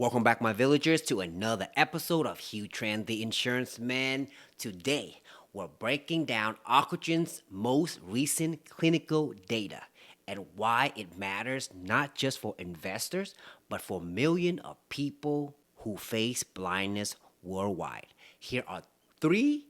Welcome back, my villagers, to another episode of Hugh Tran, the Insurance Man. Today, we're breaking down Ocugen's most recent clinical data and why it matters not just for investors, but for millions of people who face blindness worldwide. Here are three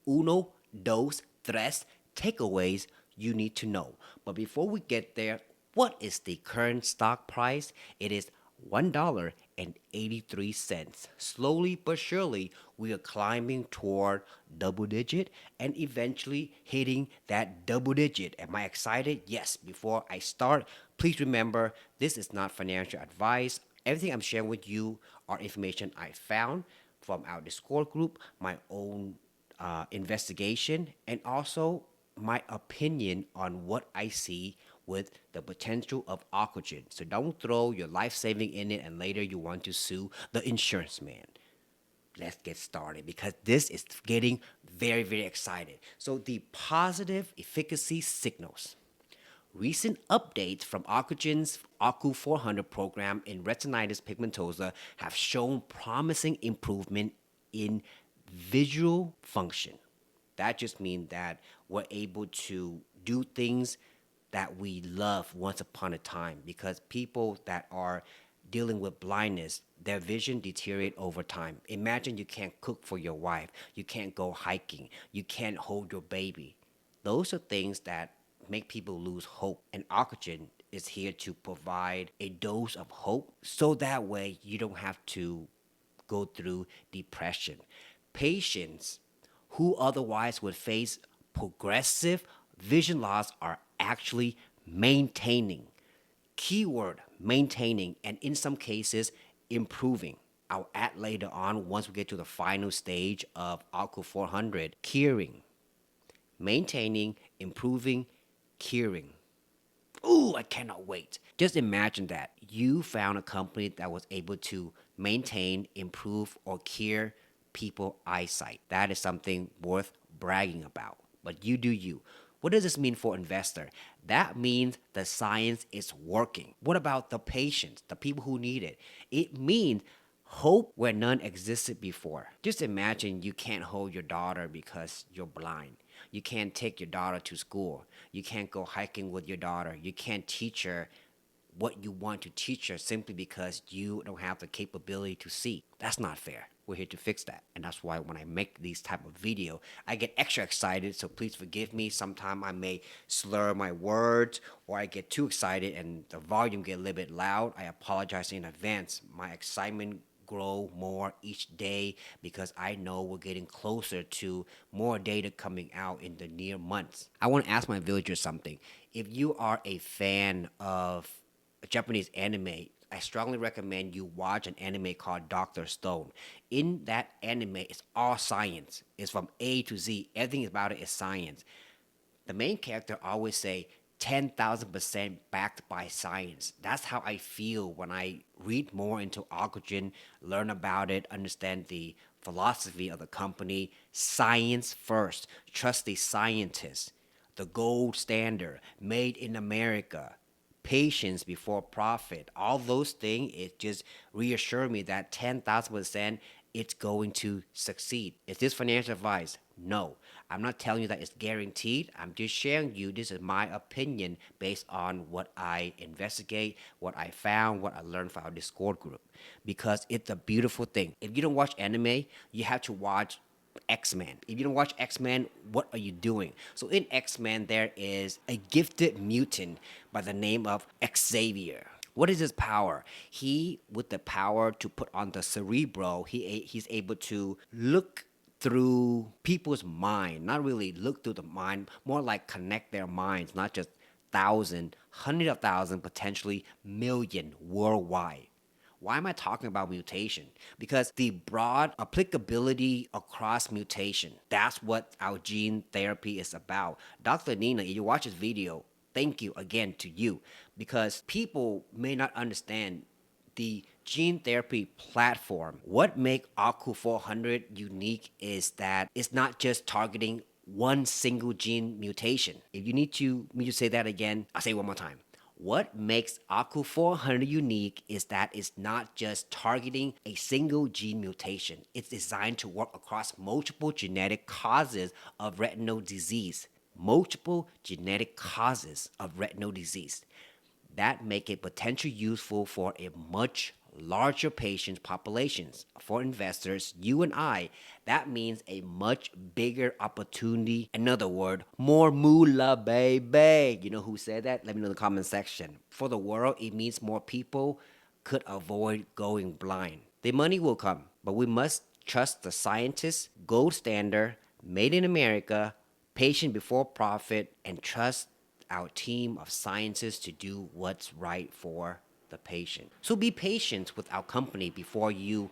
uno, dos, tres takeaways you need to know. But before we get there, what is the current stock price? It is $1.83. Slowly but surely, we are climbing toward double digit and eventually hitting that double digit. Am I excited? Yes. Before I start, please remember this is not financial advice. Everything I'm sharing with you are information I found from our Discord group, my own investigation, and also my opinion on what I see with the potential of Ocugen. So don't throw your life saving in it and later you want to sue the insurance man. Let's get started because this is getting very, very excited. So the positive efficacy signals. Recent updates from Ocugen's Ocu 400 program in retinitis pigmentosa have shown promising improvement in visual function. That just means that we're able to do things that we love once upon a time because people that are dealing with blindness, their vision deteriorate over time. Imagine you can't cook for your wife, you can't go hiking, you can't hold your baby. Those are things that make people lose hope. And Oxygen is here to provide a dose of hope so that way you don't have to go through depression. Patients who otherwise would face progressive vision loss are actually maintaining. Keyword maintaining, and in some cases, improving. I'll add later on once we get to the final stage of Alco 400, curing, maintaining, improving, curing. Ooh, I cannot wait. Just imagine that you found a company that was able to maintain, improve, or cure people eyesight. That is something worth bragging about. But you do you. What does this mean for investor? That means the science is working. What about the patients, the people who need it? It means hope where none existed before. Just imagine you can't hold your daughter because you're blind. You can't take your daughter to school. You can't go hiking with your daughter. You can't teach her what you want to teach her simply because you don't have the capability to see. That's not fair. We're here to fix that. And that's why when I make these type of video, I get extra excited. So please forgive me. Sometimes I may slur my words or I get too excited and the volume get a little bit loud. I apologize in advance. My excitement grow more each day because I know we're getting closer to more data coming out in the near months. I want to ask my villagers something. If you are a fan of Japanese anime, I strongly recommend you watch an anime called Doctor Stone. In that anime, it's all science. It's from A to Z. Everything about it is science. The main character always say 10,000% backed by science. That's how I feel when I read more into Ocugen, learn about it, understand the philosophy of the company. Science first. Trust the scientists. The gold standard, made in America, patience before profit. All those things, it just reassure me that 10,000% it's going to succeed. Is this financial advice? No. I'm not telling you that it's guaranteed. I'm just sharing you this is my opinion based on what I investigate, what I found, what I learned from our Discord group. Because it's a beautiful thing. If you don't watch anime, you have to watch X-Men. If you don't watch X-Men, what are you doing? So in X-Men, there is a gifted mutant by the name of Xavier. What is his power? He, with the power to put on the cerebro, he's able to look through people's mind, not really look through the mind, more like connect their minds, not just thousand, hundred of thousand, potentially million worldwide. Why am I talking about mutation? Because the broad applicability across mutation, that's what our gene therapy is about. Dr. Nina, if you watch this video, thank you again to you because people may not understand the gene therapy platform. What makes Aku 400 unique is that it's not just targeting one single gene mutation. If you need to me to say that again, I'll say it one more time. What makes Aku 400 unique is that it's not just targeting a single gene mutation. It's designed to work across multiple genetic causes of retinal disease. Multiple genetic causes of retinal disease that make it potentially useful for a much larger patient populations. For investors, you and I, that means a much bigger opportunity. Another word, more moolah, baby. You know who said that? Let me know in the comment section. For the world, it means more people could avoid going blind. The money will come, but we must trust the scientists, gold standard, made in America, patient before profit, and trust our team of scientists to do what's right for the patient. So be patient with our company before you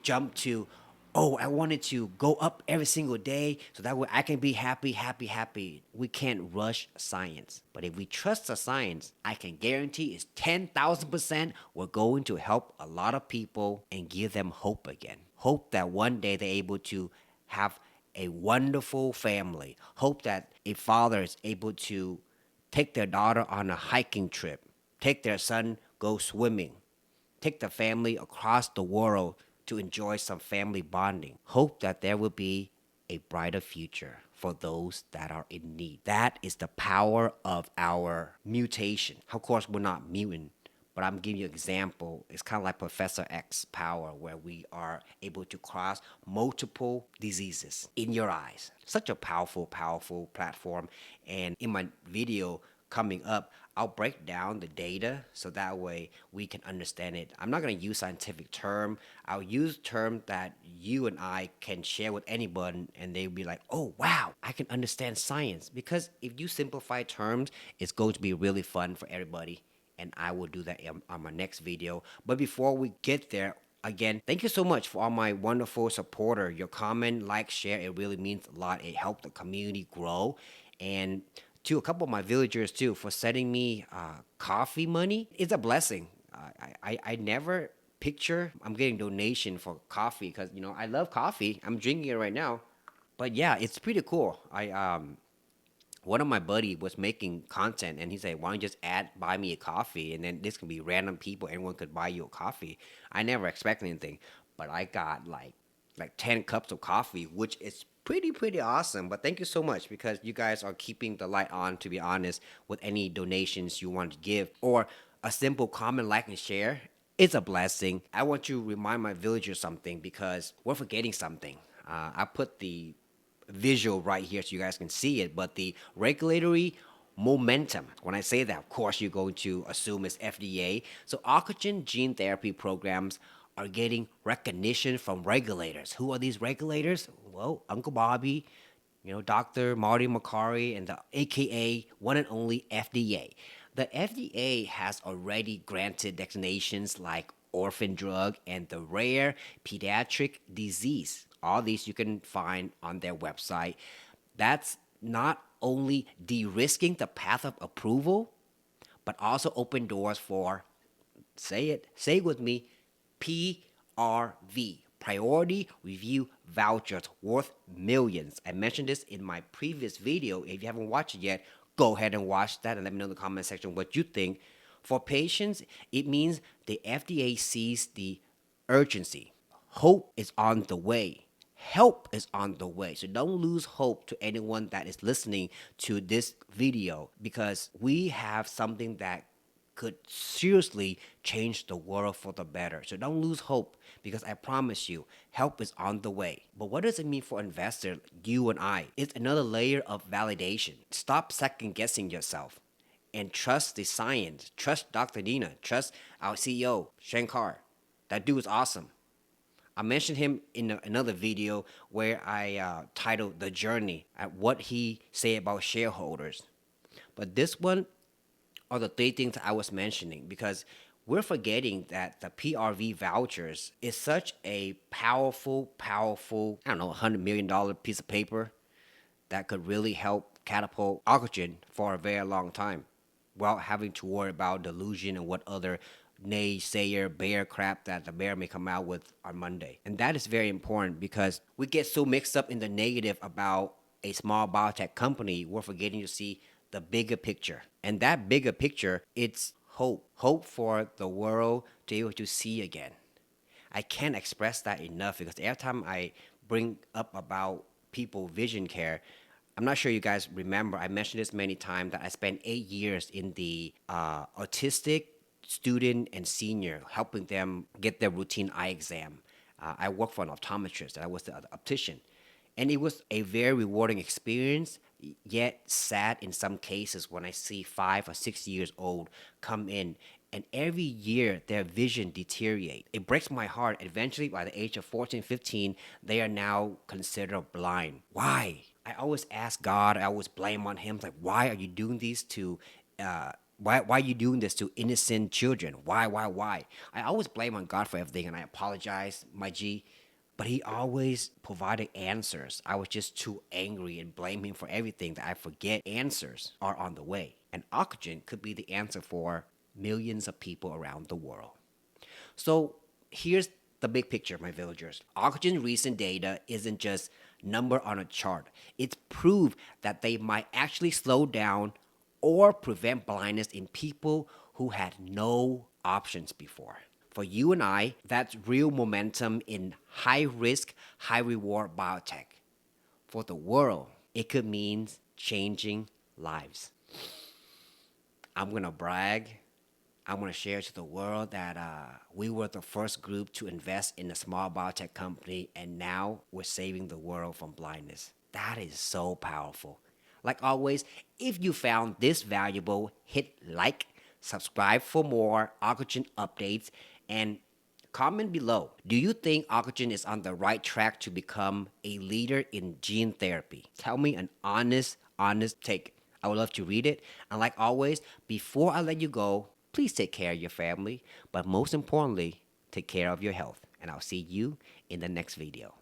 jump to, oh, I wanted to go up every single day so that way I can be happy, happy, happy. We can't rush science. But if we trust the science, I can guarantee it's 10,000% we're going to help a lot of people and give them hope again. Hope that one day they're able to have a wonderful family. Hope that a father is able to take their daughter on a hiking trip, take their son go swimming, take the family across the world to enjoy some family bonding. Hope that there will be a brighter future for those that are in need. That is the power of our mutation. Of course, we're not mutant, but I'm giving you an example. It's kind of like Professor X power, where we are able to cross multiple diseases in your eyes. Such a powerful, powerful platform. And in my video coming up, I'll break down the data so that way we can understand it. I'm not going to use scientific term. I'll use terms that you and I can share with anyone, and they'll be like, oh, wow, I can understand science. Because if you simplify terms, it's going to be really fun for everybody. And I will do that on my next video. But before we get there, again, thank you so much for all my wonderful supporter. Your comment, like, share, it really means a lot. It helped the community grow. And to a couple of my villagers too for sending me coffee money. It's a blessing. I never picture I'm getting donation for coffee because I love coffee. I'm drinking it right now. But yeah, it's pretty cool. I One of my buddy was making content and he said, why don't you just buy me a coffee, and then this can be random people, everyone could buy you a coffee. I never expect anything, but I got like 10 cups of coffee, which is pretty awesome. But thank you so much, because you guys are keeping the light on, to be honest, with any donations you want to give or a simple comment, like, and share. It's a blessing. I want to remind my villagers something, because we're forgetting something. I put the visual right here so you guys can see it, but the regulatory momentum, when I say that, of course you're going to assume it's FDA. So Ocugen gene therapy programs are getting recognition from regulators. Who are these regulators? Well, Uncle Bobby, Dr. Marty Makari, and the AKA one and only FDA. The FDA has already granted designations like orphan drug and the rare pediatric disease. All these you can find on their website. That's not only de-risking the path of approval, but also open doors for, say it with me, PRV, Priority Review Vouchers, worth millions. I mentioned this in my previous video. If you haven't watched it yet, go ahead and watch that and let me know in the comment section what you think. For patients, it means the FDA sees the urgency. Hope is on the way. Help is on the way. So don't lose hope to anyone that is listening to this video, because we have something that could seriously change the world for the better. So don't lose hope, because I promise you, help is on the way. But what does it mean for investors, you and I? It's another layer of validation. Stop second guessing yourself and trust the science. Trust Dr. Dina. Trust our CEO, Shankar. That dude is awesome. I mentioned him in another video where I titled The Journey at what he say about shareholders. But this one are the three things I was mentioning, because we're forgetting that the PRV vouchers is such a powerful, I don't know, $100 million piece of paper that could really help catapult Ocugen for a very long time without having to worry about delusion and what other naysayer bear crap that the bear may come out with on Monday. And that is very important, because we get so mixed up in the negative about a small biotech company, we're forgetting to see the bigger picture. And that bigger picture, it's hope. Hope for the world to be able to see again. I can't express that enough because every time I bring up about people vision care, I'm not sure you guys remember. I mentioned this many times that I spent 8 years in the autistic student and senior, helping them get their routine eye exam. I worked for an optometrist, and I was the optician. And it was a very rewarding experience, yet sad in some cases when I see 5 or 6 years old come in and every year their vision deteriorate. It breaks my heart. Eventually, by the age of 14, 15, they are now considered blind. Why? I always ask God, I always blame on him, like, why are you doing this to why are you doing this to innocent children? Why? I always blame on God for everything, and I apologize, my G. But he always provided answers. I was just too angry and blame him for everything that I forget answers are on the way. And Ocugen could be the answer for millions of people around the world. So here's the big picture, my villagers. Ocugen's recent data isn't just number on a chart. It's proof that they might actually slow down or prevent blindness in people who had no options before. For you and I, that's real momentum in high risk, high reward biotech. For the world, it could mean changing lives. I'm gonna brag. I'm gonna share to the world that we were the first group to invest in a small biotech company, and now we're saving the world from blindness. That is so powerful. Like always, if you found this valuable, hit like, subscribe for more Ocugen updates, and comment below. Do you think Ocugen is on the right track to become a leader in gene therapy? Tell me an honest take. I would love to read it. And like always, before I let you go, please take care of your family, but most importantly, take care of your health. And I'll see you in the next video.